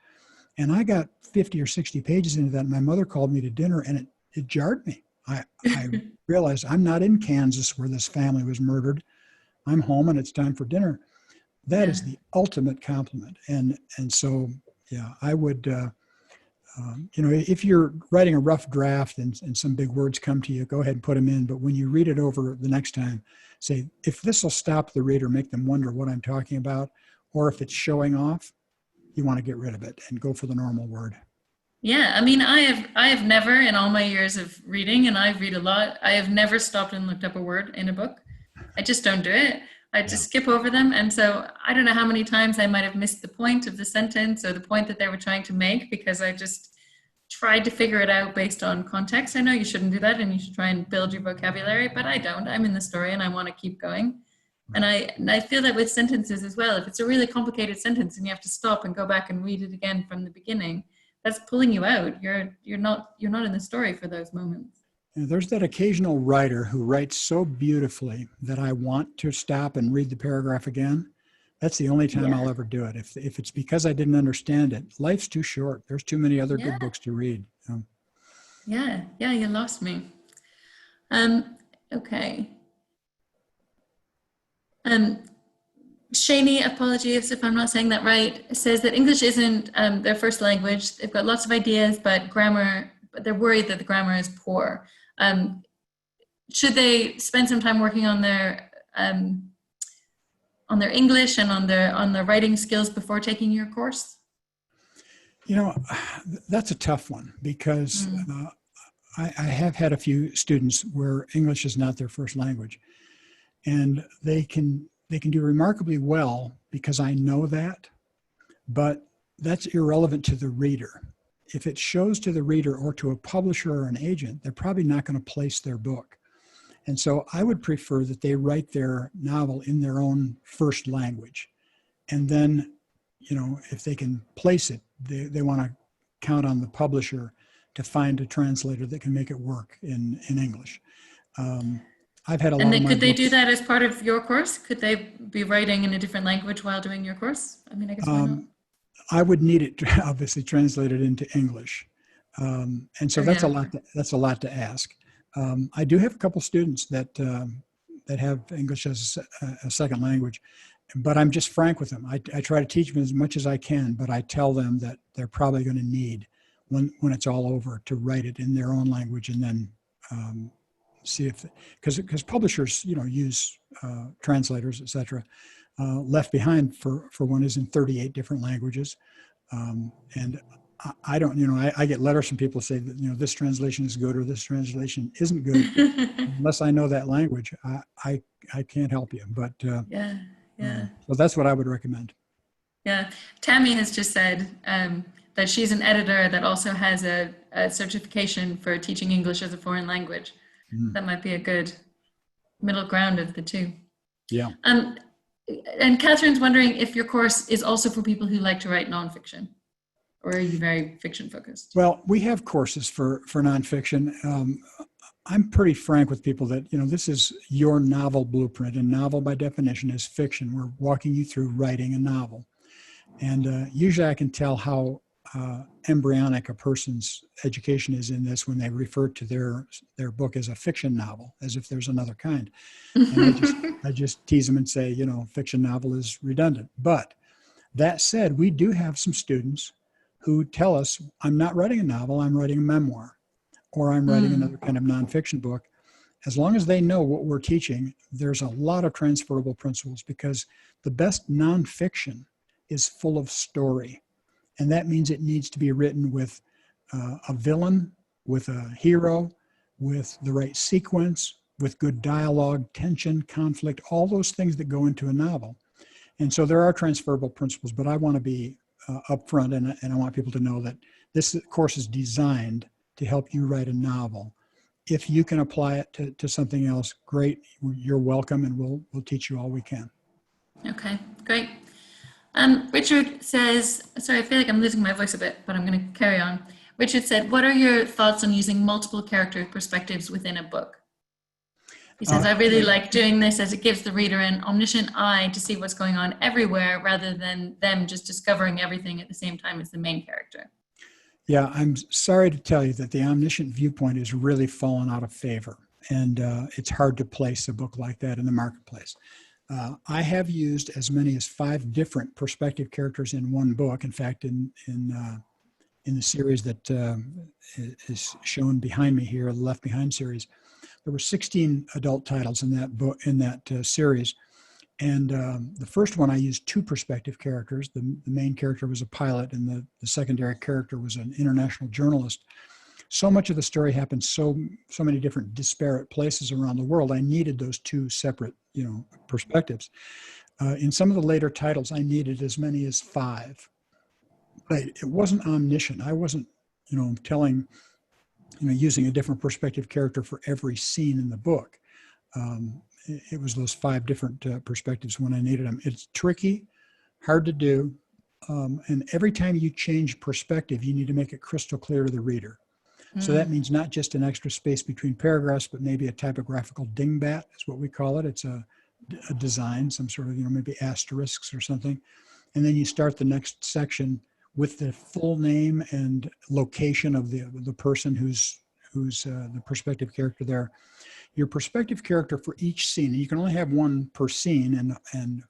And I got 50 or 60 pages into that. And my mother called me to dinner, and it jarred me. I realized I'm not in Kansas where this family was murdered. I'm home and it's time for dinner. That is the ultimate compliment. And so, yeah, I would, if you're writing a rough draft and some big words come to you, go ahead and put them in. But when you read it over the next time, say, if this will stop the reader, make them wonder what I'm talking about, or if it's showing off, you want to get rid of it and go for the normal word. Yeah, I mean, I have never, in all my years of reading, and I read a lot, I have never stopped and looked up a word in a book. I just don't do it. I just skip over them. And so I don't know how many times I might have missed the point of the sentence or the point that they were trying to make because I just tried to figure it out based on context. I know you shouldn't do that and you should try and build your vocabulary, but I don't. I'm in the story and I want to keep going. And I feel that with sentences as well. If it's a really complicated sentence and you have to stop and go back and read it again from the beginning, that's pulling you out. You're not in the story for those moments. There's that occasional writer who writes so beautifully that I want to stop and read the paragraph again. That's the only time I'll ever do it. If it's because I didn't understand it, life's too short. There's too many other good books to read. Yeah, you lost me. Okay. Shani, apologies if I'm not saying that right, says that English isn't their first language. They've got lots of ideas, but they're worried that the grammar is poor. Should they spend some time working on their English and on their writing skills before taking your course? That's a tough one because I have had a few students where English is not their first language, and they can do remarkably well because I know that, but that's irrelevant to the reader. If it shows to the reader or to a publisher or an agent, they're probably not going to place their book. And so I would prefer that they write their novel in their own first language. And then, if they can place it, they want to count on the publisher to find a translator that can make it work in English. I've had a lot of my could they books, do that as part of your course? Could they be writing in a different language while doing your course? I mean, I guess why not? I would need it obviously translated into English. And so that's a lot to ask. I do have a couple students that have English as a second language, but I'm just frank with them. I try to teach them as much as I can, but I tell them that they're probably going to need, when it's all over, to write it in their own language and then see if, because publishers, use translators, etc. Left Behind, for one, is in 38 different languages. And I don't, I get letters from people say that, this translation is good or this translation isn't good. Unless I know that language, I can't help you. But so that's what I would recommend. Yeah. Tammy has just said that she's an editor that also has a certification for teaching English as a foreign language. That might be a good middle ground of the two. Yeah. And Catherine's wondering if your course is also for people who like to write nonfiction, or are you very fiction focused? Well, we have courses for nonfiction. I'm pretty frank with people that, this is your novel blueprint, and novel by definition is fiction. We're walking you through writing a novel. And usually I can tell how embryonic a person's education is in this when they refer to their book as a fiction novel, as if there's another kind. And I just tease them and say, fiction novel is redundant. But that said, we do have some students who tell us, I'm not writing a novel, I'm writing a memoir, or I'm writing another kind of nonfiction book. As long as they know what we're teaching, there's a lot of transferable principles, because the best nonfiction is full of story. And that means it needs to be written with a villain, with a hero, with the right sequence, with good dialogue, tension, conflict, all those things that go into a novel. And so there are transferable principles, but I want to be upfront, and I want people to know that this course is designed to help you write a novel. If you can apply it to something else, great, you're welcome, and we'll teach you all we can. Okay, great. Richard says, sorry, I feel like I'm losing my voice a bit, but I'm going to carry on. Richard said, what are your thoughts on using multiple character perspectives within a book? He says, I really like doing this as it gives the reader an omniscient eye to see what's going on everywhere rather than them just discovering everything at the same time as the main character. Yeah, I'm sorry to tell you that the omniscient viewpoint has really fallen out of favor. And it's hard to place a book like that in the marketplace. I have used as many as 5 different perspective characters in one book. In fact, in the series that is shown behind me here, the Left Behind series, there were 16 adult titles in that book, in that series. And the first one, I used 2 perspective characters. The main character was a pilot, and the secondary character was an international journalist. So much of the story happened so many different disparate places around the world. I needed those 2 separate, perspectives. In some of the later titles, I needed as many as 5. But it wasn't omniscient. I wasn't, using a different perspective character for every scene in the book. It was those 5 different perspectives when I needed them. It's tricky, hard to do, and every time you change perspective, you need to make it crystal clear to the reader. So that means not just an extra space between paragraphs, but maybe a typographical dingbat is what we call it. It's a design, some sort of, maybe asterisks or something. And then you start the next section with the full name and location of the person who's the perspective character there. Your perspective character for each scene, and you can only have 1 per scene and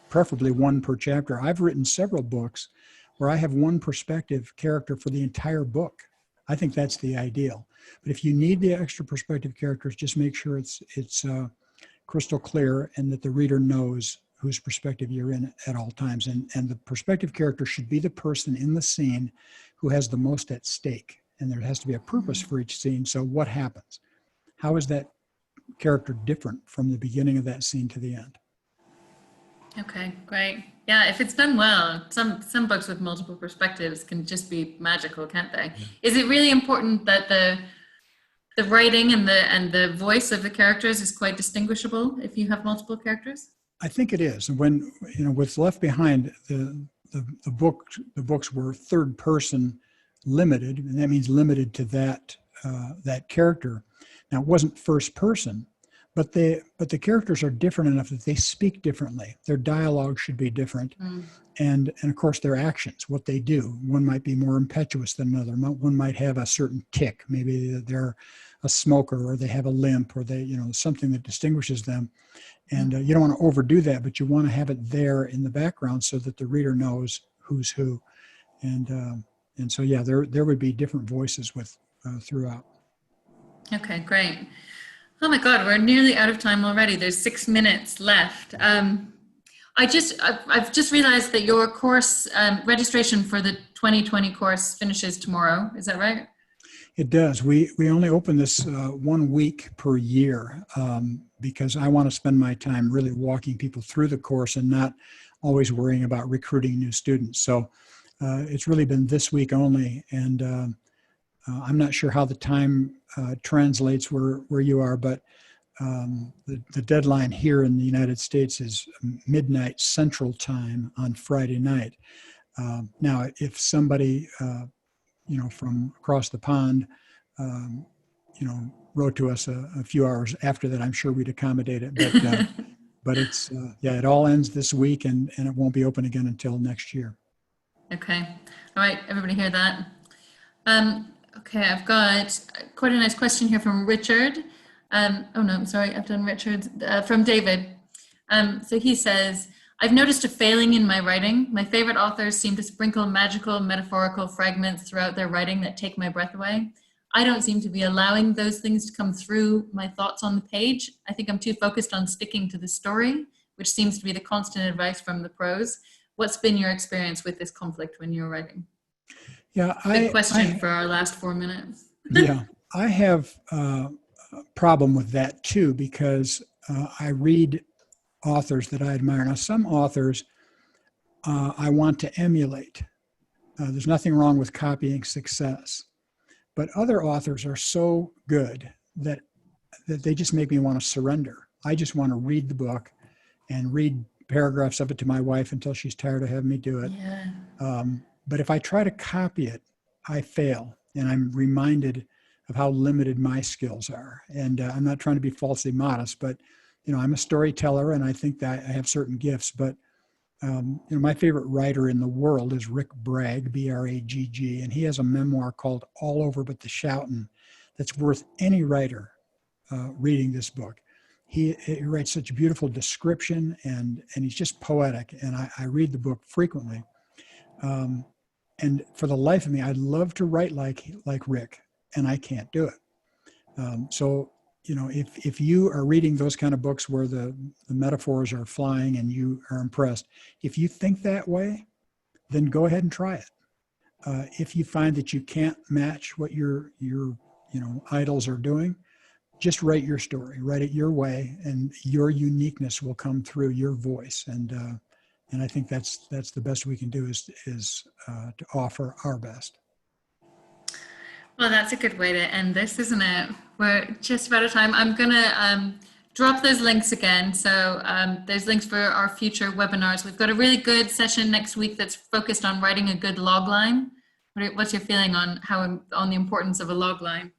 preferably 1 per chapter. I've written several books where I have 1 perspective character for the entire book. I think that's the ideal. But if you need the extra perspective characters, just make sure it's crystal clear and that the reader knows whose perspective you're in at all times. And the perspective character should be the person in the scene who has the most at stake. And there has to be a purpose for each scene. So what happens? How is that character different from the beginning of that scene to the end? Okay, great. Yeah, if it's done well, some books with multiple perspectives can just be magical, can't they? Yeah. Is it really important that the writing and the voice of the characters is quite distinguishable if you have multiple characters? I think it is. When with Left Behind, the books were 3rd person limited, and that means limited to that character. Now, it wasn't first person, but the characters are different enough that they speak differently. Their dialogue should be different, and of course their actions, what they do. One might be more impetuous than another. One might have a certain tick. Maybe they're a smoker, or they have a limp, or they something that distinguishes them. And you don't want to overdo that, but you want to have it there in the background so that the reader knows who's who. And so yeah, there would be different voices throughout. Okay, great. Oh my God, we're nearly out of time already. There's 6 minutes left. I've just realized that your course registration for the 2020 course finishes tomorrow. Is that right? It does. We only open this 1 week per year because I want to spend my time really walking people through the course and not always worrying about recruiting new students. So it's really been this week only, and I'm not sure how the time translates where you are, but the deadline here in the United States is midnight Central Time on Friday night. Now, if somebody from across the pond, wrote to us a few hours after that, I'm sure we'd accommodate it. But it's, it all ends this week, and it won't be open again until next year. Okay. All right. Everybody hear that? Okay. I've got quite a nice question here from Richard. Oh no, I'm sorry. I've done Richard's, from David. So he says, I've noticed a failing in my writing. My favorite authors seem to sprinkle magical, metaphorical fragments throughout their writing that take my breath away. I don't seem to be allowing those things to come through my thoughts on the page. I think I'm too focused on sticking to the story, which seems to be the constant advice from the prose. What's been your experience with this conflict when you're writing? Yeah, Good question for our last 4 minutes. Yeah, I have a problem with that too, because I read authors that I admire. Now, some authors I want to emulate. There's nothing wrong with copying success. But other authors are so good that they just make me want to surrender. I just want to read the book and read paragraphs of it to my wife until she's tired of having me do it. Yeah. But if I try to copy it, I fail. And I'm reminded of how limited my skills are. And I'm not trying to be falsely modest, but, you know, I'm a storyteller and I think that I have certain gifts, but you know, my favorite writer in the world is Rick Bragg, B-R-A-G-G, and he has a memoir called All Over But the Shoutin' that's worth any writer reading this book. He writes such beautiful description, and he's just poetic, and I read the book frequently. And for the life of me, I'd love to write like Rick, and I can't do it. So, you know, if you are reading those kind of books where the metaphors are flying and you are impressed, if you think that way, then go ahead and try it. If you find that you can't match what your you know, idols are doing, just write your story, write it your way, and your uniqueness will come through your voice. And I think that's the best we can do is to offer our best. Well, that's a good way to end this, isn't it? We're just about out of time. I'm going to drop those links again. So there's links for our future webinars. We've got a really good session next week that's focused on writing a good log line. What's your feeling on the importance of a log line?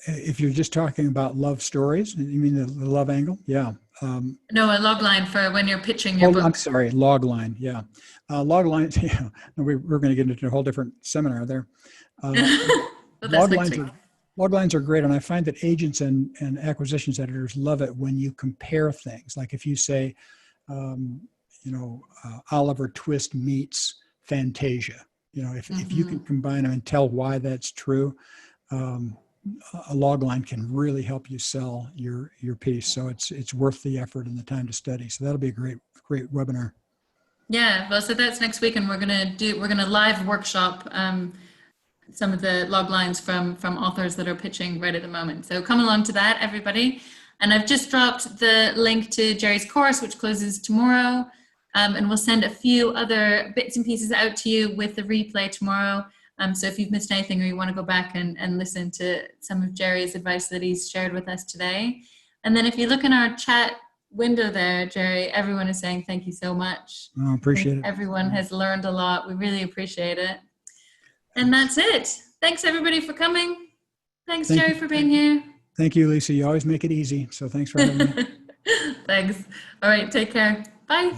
If you're just talking about love stories, you mean the love angle? Yeah. No, a log line for when you're pitching your book. I'm sorry, log line. Yeah. Log lines, yeah. We're going to get into a whole different seminar there. Log lines are great. And I find that agents and acquisitions editors love it when you compare things. Like if you say, you know, Oliver Twist meets Fantasia, you know, if you can combine them and tell why that's true, a log line can really help you sell your piece. So it's worth the effort and the time to study. So that'll be a great webinar. Yeah, well, so that's next week, and we're gonna live workshop some of the log lines from authors that are pitching right at the moment. So come along to that, everybody. And I've just dropped the link to Jerry's course, which closes tomorrow, and we'll send a few other bits and pieces out to you with the replay tomorrow. So if you've missed anything or you want to go back and listen to some of Jerry's advice that he's shared with us today. And then if you look in our chat window there, Jerry, everyone is saying thank you so much. I appreciate it. Everyone has learned a lot. We really appreciate it. And that's it. Thanks everybody for coming. Thanks, Jerry, for being here. Thank you, Lisa. You always make it easy. So thanks for having me. Thanks. All right, take care. Bye.